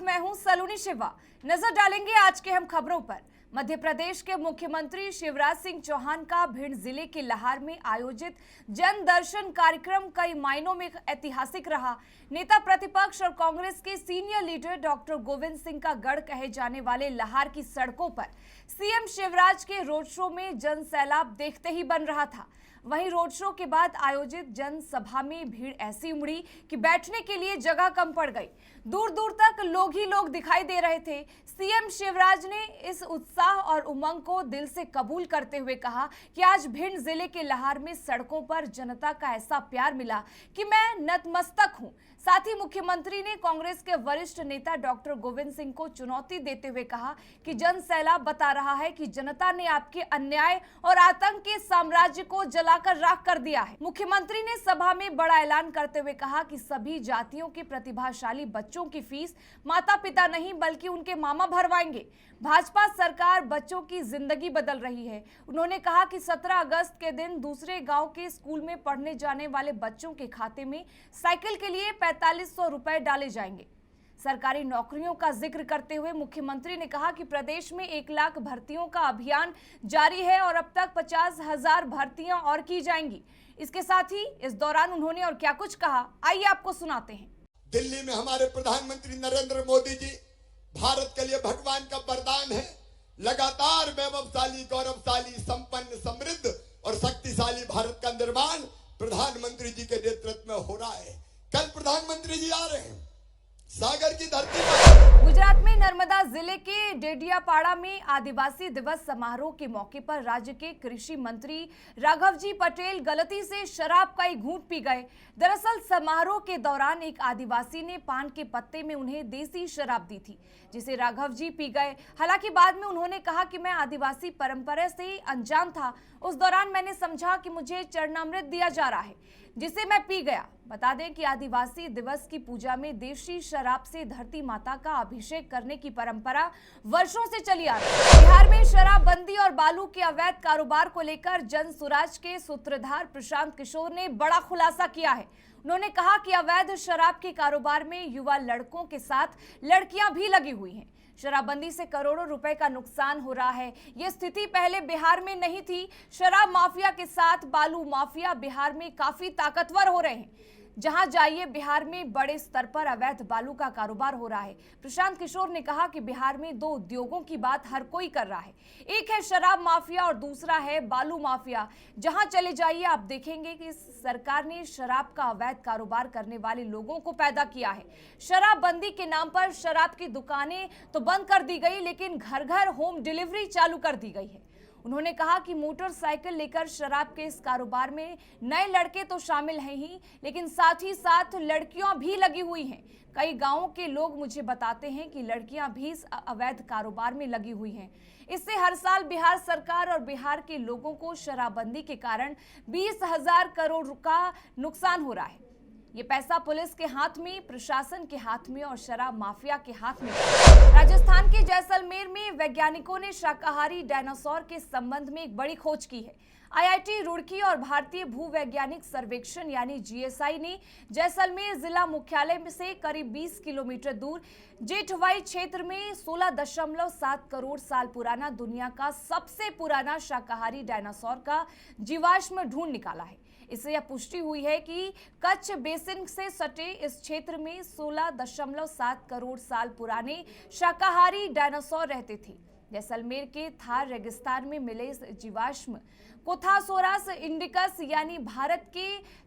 साथ मैं हूं सलोनी शिवा। नजर डालेंगे आज के हम खबरों पर। मध्य प्रदेश के मुख्यमंत्री शिवराज सिंह चौहान का भिंड जिले के लाहार में आयोजित जन दर्शन कार्यक्रम कई मायनों में ऐतिहासिक रहा। नेता प्रतिपक्ष और कांग्रेस के senior leader doctor Govind Singh का गढ़ कहे जाने वाले लाहार की सड़कों पर सीएम शिवराज के रोड शो में जन सैलाब देखते ही बन रहा था। वहीं रोड शो के बाद आयोजित जनसभा में भीड़ ऐसी उमड़ी कि बैठने के लिए जगह कम पड़ गई। दूर दूर तक लोग ही लोग दिखाई दे रहे थे। सीएम शिवराज ने इस उत्साह और उमंग को दिल से कबूल करते हुए कहा कि आज भिंड जिले के लाहार में सड़कों पर जनता का ऐसा प्यार मिला कि मैं नतमस्तक हूं। साथ ही मुख्यमंत्री ने कांग्रेस के वरिष्ठ नेता डॉक्टर गोविंद सिंह को चुनौती देते हुए कहा कि जन सैलाब बता रहा है कि जनता ने आपके अन्याय और आतंक के साम्राज्य को जलाकर राख कर दिया है। मुख्यमंत्री ने सभा में बड़ा ऐलान करते हुए कहा कि सभी जातियों के प्रतिभाशाली बच्चों की फीस माता पिता नहीं बल्कि उनके मामा भरवाएंगे। भाजपा सरकार बच्चों की जिंदगी बदल रही है। उन्होंने कहा कि 17 अगस्त के दिन दूसरे गांव के स्कूल में पढ़ने जाने वाले बच्चों के खाते में साइकिल के लिए 4500 रुपए डाले जाएंगे। सरकारी नौकरियों का जिक्र करते हुए मुख्यमंत्री ने कहा कि प्रदेश में 1 लाख भर्तियों का अभियान जारी है और अब तक 50,000 भर्तियां और की जाएंगी। इसके साथ ही इस दौरान उन्होंने और क्या कुछ कहा, आइए आपको सुनाते हैं। दिल्ली में हमारे प्रधानमंत्री नरेंद्र मोदी जी भारत के लिए भगवान का वरदान है। लगातार वैभवशाली, गौरवशाली, संपन्न, समृद्ध और शक्तिशाली भारत का निर्माण प्रधानमंत्री जी के नेतृत्व में हो रहा है। कल प्रधानमंत्री जी आ रहे हैं सागर की धरती पर। गुजरात में नर्मदा जिले के डेडियापाड़ा में आदिवासी दिवस समारोह के मौके पर राज्य के कृषि मंत्री राघवजी पटेल गलती से शराब का एक घूंट पी गए। दरअसल समारोह के दौरान एक आदिवासी ने पान के पत्ते में उन्हें देसी शराब दी थी, जिसे राघवजी पी गए। हालांकि बाद में उन्होंने कहा कि मैं आदिवासी परंपरा से अनजान था। उस दौरान मैंने समझा कि मुझे चरणामृत दिया जा रहा है, जिसे मैं पी गया। बता दें कि आदिवासी दिवस की पूजा में देशी शराब से धरती माता का अभिषेक करने की परंपरा वर्षों से चली आ रही है। बिहार में शराबबंदी और बालू के अवैध कारोबार को लेकर जन सुराज के सूत्रधार प्रशांत किशोर ने बड़ा खुलासा किया है। उन्होंने कहा कि अवैध शराब के कारोबार में युवा लड़कों के साथ लड़कियां भी लगी हुई हैं। शराबबंदी से करोड़ों रुपए का नुकसान हो रहा है। ये स्थिति पहले बिहार में नहीं थी। शराब माफिया के साथ बालू माफिया बिहार में काफी ताकतवर हो रहे हैं। जहां जाइए बिहार में बड़े स्तर पर अवैध बालू का कारोबार हो रहा है। प्रशांत किशोर ने कहा कि बिहार में 2 उद्योगों की बात हर कोई कर रहा है। एक है शराब माफिया और दूसरा है बालू माफिया। जहां चले जाइए आप देखेंगे कि सरकार ने शराब का अवैध कारोबार करने वाले लोगों को पैदा किया है। शराबबंदी के नाम पर शराब की दुकानें तो बंद कर दी गई, लेकिन घर घर होम डिलीवरी चालू कर दी गई है। उन्होंने कहा कि मोटरसाइकिल लेकर शराब के इस कारोबार में नए लड़के तो शामिल हैं ही, लेकिन साथ ही साथ लड़कियां भी लगी हुई हैं। कई गांवों के लोग मुझे बताते हैं कि लड़कियां भी इस अवैध कारोबार में लगी हुई हैं। इससे हर साल बिहार सरकार और बिहार के लोगों को शराबबंदी के कारण 20,000 करोड़ का नुकसान हो रहा है। ये पैसा पुलिस के हाथ में, प्रशासन के हाथ में और शराब माफिया के हाथ में। राजस्थान के जैसलमेर में वैज्ञानिकों ने शाकाहारी डायनासोर के संबंध में एक बड़ी खोज की है। आईआईटी रुड़की और भारतीय भूवैज्ञानिक सर्वेक्षण यानी जीएसआई ने जैसलमेर जिला मुख्यालय से करीब 20 किलोमीटर दूर जेठवाई क्षेत्र में 16.7 करोड़ साल पुराना दुनिया का सबसे पुराना शाकाहारी डायनासोर का जीवाश्म ढूंढ निकाला है। इससे यह पुष्टि हुई है कि कच्छ बेसिन से सटे इस क्षेत्र में 16.7 करोड़ साल पुराने शाकाहारी डायनासोर रहते थे। जैसलमेर के थार रेगिस्तान में मिले इस जीवाश्म कोथासोरस इंडिकस यानी भारत के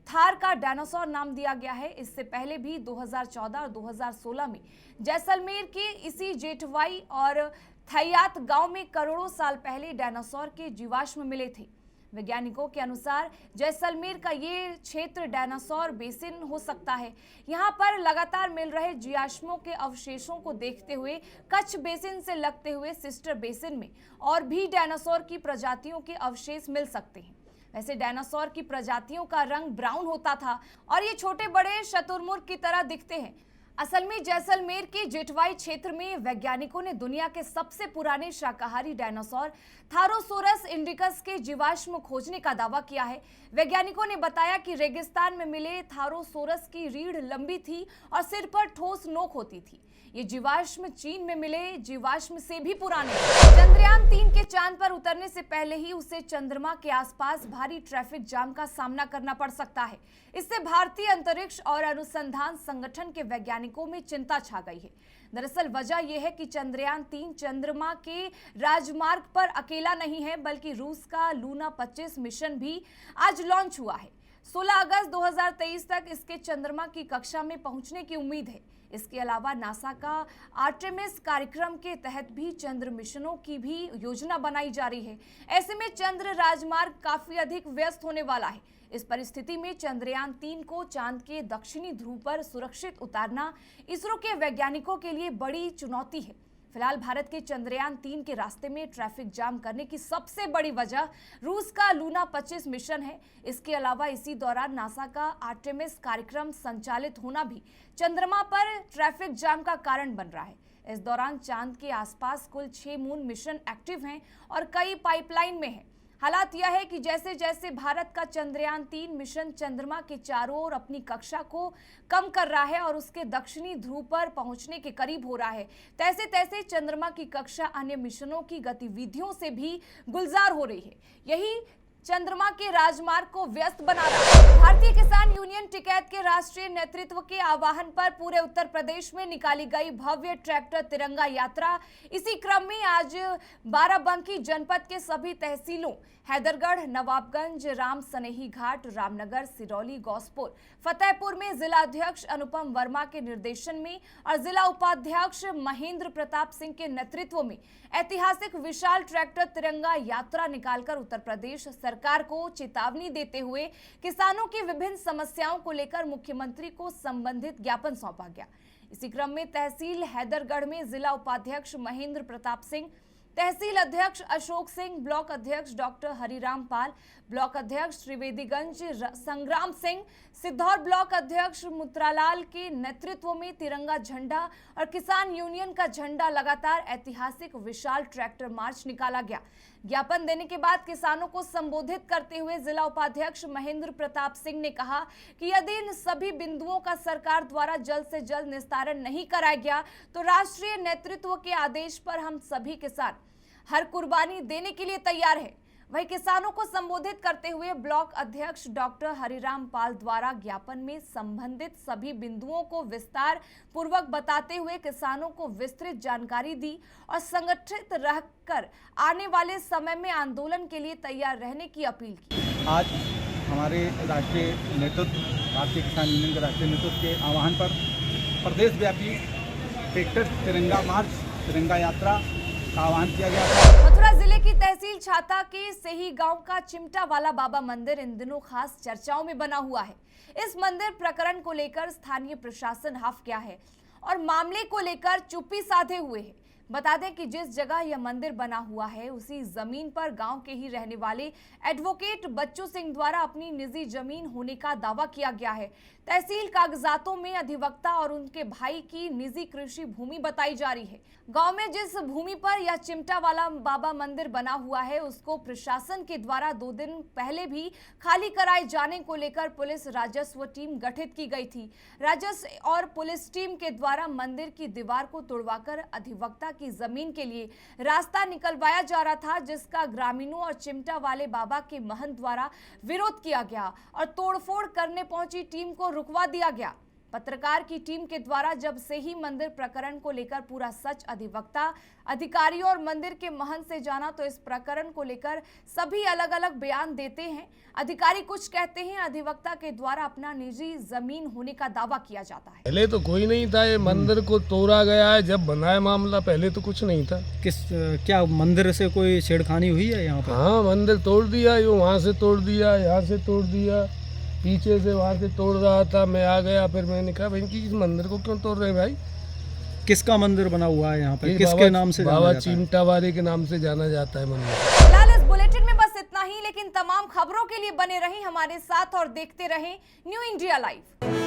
थार का डायनासोर नाम दिया गया है। इससे पहले भी 2014 और 2016 में जैसलमेर के इसी जेठवाई और थैयात गांव में करोड़ों साल पहले डायनासोर के जीवाश्म मिले थे। वैज्ञानिकों के अनुसार जैसलमेर का ये क्षेत्र डायनासोर बेसिन हो सकता है। यहाँ पर लगातार मिल रहे जीवाश्मों के अवशेषों को देखते हुए कच्छ बेसिन से लगते हुए सिस्टर बेसिन में और भी डायनासोर की प्रजातियों के अवशेष मिल सकते हैं। वैसे डायनासोर की प्रजातियों का रंग ब्राउन होता था और ये छोटे बड़े शुतुरमुर्ग की तरह दिखते हैं। असल में जैसलमेर के जेठवाई क्षेत्र में वैज्ञानिकों ने दुनिया के सबसे पुराने शाकाहारी डायनासोर थारोसोरस इंडिकस के जीवाश्म खोजने का दावा किया है। वैज्ञानिकों ने बताया कि रेगिस्तान में मिले थारोसोरस की रीढ़ लंबी थी और सिर पर ठोस नोक होती थी। ये जीवाश्म चीन में मिले जीवाश्म से भी पुराने। चंद्रयान 3 के चांद पर उतरने से पहले ही उसे चंद्रमा के आसपास भारी ट्रैफिक जाम का सामना करना पड़ सकता है। इससे भारतीय अंतरिक्ष और अनुसंधान संगठन के वैज्ञानिकों में चिंता छा गई है। दरअसल वजह यह है कि चंद्रयान 3 चंद्रमा के राजमार्ग पर अकेला नहीं है, बल्कि रूस का लूना 25 मिशन भी आज लॉन्च हुआ है। 16 अगस्त 2023 तक इसके चंद्रमा की कक्षा में पहुंचने की उम्मीद है। इसके अलावा नासा का आर्टेमिस कार्यक्रम के तहत भी चंद्र मिशनों की भी योजना बनाई जा रही है। ऐसे में चंद्र राजमार्ग काफी अधिक व्यस्त होने वाला है। इस परिस्थिति में चंद्रयान 3 को चांद के दक्षिणी ध्रुव पर सुरक्षित उतारना इसरो के वैज्ञानिकों के लिए बड़ी चुनौती है। फिलहाल भारत के चंद्रयान 3 के रास्ते में ट्रैफिक जाम करने की सबसे बड़ी वजह रूस का लूना 25 मिशन है। इसके अलावा इसी दौरान नासा का आर्टेमिस कार्यक्रम संचालित होना भी चंद्रमा पर ट्रैफिक जाम का कारण बन रहा है। इस दौरान चांद के आसपास कुल 6 मून मिशन एक्टिव हैं और कई पाइपलाइन में हैं। हालात यह है कि जैसे जैसे भारत का चंद्रयान 3 मिशन चंद्रमा के चारों ओर अपनी कक्षा को कम कर रहा है और उसके दक्षिणी ध्रुव पर पहुंचने के करीब हो रहा है, तैसे तैसे चंद्रमा की कक्षा अन्य मिशनों की गतिविधियों से भी गुलजार हो रही है। यही चंद्रमा के राजमार्ग को व्यस्त बना रहा है। भारतीय किसान यूनियन टिकैत के राष्ट्रीय नेतृत्व के आह्वान पर पूरे उत्तर प्रदेश में निकाली गई भव्य ट्रैक्टर तिरंगा यात्रा। इसी क्रम में आज बाराबंकी जनपद के सभी तहसीलों हैदरगढ़, नवाबगंज, राम सनेही घाट, रामनगर, सिरौली, गौसपुर, फतेहपुर में जिला अध्यक्ष अनुपम वर्मा के निर्देशन में और जिला उपाध्यक्ष महेंद्र प्रताप सिंह के नेतृत्व में ऐतिहासिक विशाल ट्रैक्टर तिरंगा यात्रा निकालकर उत्तर प्रदेश सरकार को चेतावनी देते हुए किसानों की विभिन्न समस्याओं को लेकर मुख्यमंत्री को संबंधित ज्ञापन सौंपा गया। इसी क्रम में तहसील हैदरगढ़ में जिला उपाध्यक्ष महेंद्र प्रताप सिंह, तहसील अध्यक्ष अशोक सिंह, ब्लॉक अध्यक्ष डॉक्टर हरिराम पाल, ब्लॉक अध्यक्ष त्रिवेदीगंज संग्राम सिंह, सिद्धौर ब्लॉक अध्यक्ष मुत्रालाल के नेतृत्व में तिरंगा झंडा और किसान यूनियन का झंडा लगातार ऐतिहासिक विशाल ट्रैक्टर मार्च निकाला गया। ज्ञापन देने के बाद किसानों को संबोधित करते हुए जिला उपाध्यक्ष महेंद्र प्रताप सिंह ने कहा कि यदि इन सभी बिंदुओं का सरकार द्वारा जल्द से जल्द निस्तारण नहीं कराया गया तो राष्ट्रीय नेतृत्व के आदेश पर हम सभी किसान हर कुर्बानी देने के लिए तैयार है। वहीं किसानों को संबोधित करते हुए ब्लॉक अध्यक्ष डॉक्टर हरिराम पाल द्वारा ज्ञापन में संबंधित सभी बिंदुओं को विस्तार पूर्वक बताते हुए किसानों को विस्तृत जानकारी दी और संगठित रहकर आने वाले समय में आंदोलन के लिए तैयार रहने की अपील की। आज हमारे राष्ट्रीय नेतृत्व, भारतीय किसान यूनियन के राष्ट्रीय नेतृत्व के आह्वान पर प्रदेश व्यापी ट्रैक्टर तिरंगा मार्च, तिरंगा यात्रा का आह्वान किया गया था। मथुरा जिले की तहसील छाता के सेही गांव का चिमटा वाला बाबा मंदिर इन दिनों खास चर्चाओं में बना हुआ है। इस मंदिर प्रकरण को लेकर स्थानीय प्रशासन हाफ गया है और मामले को लेकर चुप्पी साधे हुए है। बता दें कि जिस जगह यह मंदिर बना हुआ है उसी जमीन पर गांव के ही रहने वाले एडवोकेट बच्चू सिंह द्वारा अपनी निजी जमीन होने का दावा किया गया है। तहसील कागजातों में अधिवक्ता और उनके भाई की निजी कृषि भूमि बताई जा रही है। गांव में जिस भूमि पर यह चिमटा वाला बाबा मंदिर बना हुआ है उसको प्रशासन के द्वारा 2 दिन पहले भी खाली कराए जाने को लेकर पुलिस राजस्व टीम गठित की गई थी। राजस्व और पुलिस टीम के द्वारा मंदिर की दीवार को तोड़वाकर अधिवक्ता की जमीन के लिए रास्ता निकलवाया जा रहा था, जिसका ग्रामीणों और चिमटा वाले बाबा के महंत द्वारा विरोध किया गया और तोड़फोड़ करने पहुंची टीम को रुकवा दिया गया। पत्रकार की टीम के द्वारा जब से ही मंदिर प्रकरण को लेकर पूरा सच अधिवक्ता, अधिकारियों और मंदिर के महंत से जाना तो इस प्रकरण को लेकर सभी अलग अलग बयान देते हैं। अधिकारी कुछ कहते हैं, अधिवक्ता के द्वारा अपना निजी जमीन होने का दावा किया जाता है। पहले तो कोई नहीं था, ये मंदिर को तोड़ा गया है। जब बनाया मामला पहले तो कुछ नहीं था। क्या मंदिर से कोई छेड़खानी हुई है यहाँ पर? हाँ, मंदिर तोड़ दिया, यो वहाँ से तोड़ दिया, यहाँ से तोड़ दिया, पीछे से वहाँ से तोड़ रहा था। मैं आ गया, फिर मैंने कहा भाई कि इस मंदिर को क्यों तोड़ रहे भाई? किसका मंदिर बना हुआ है यहाँ पर? किसके नाम से? बाबा चिमटा वाले के नाम से जाना जाता है मंदिर। फिलहाल इस बुलेटिन में बस इतना ही, लेकिन तमाम खबरों के लिए बने रहें हमारे साथ और देखते रहें न्यू इंडिया लाइव।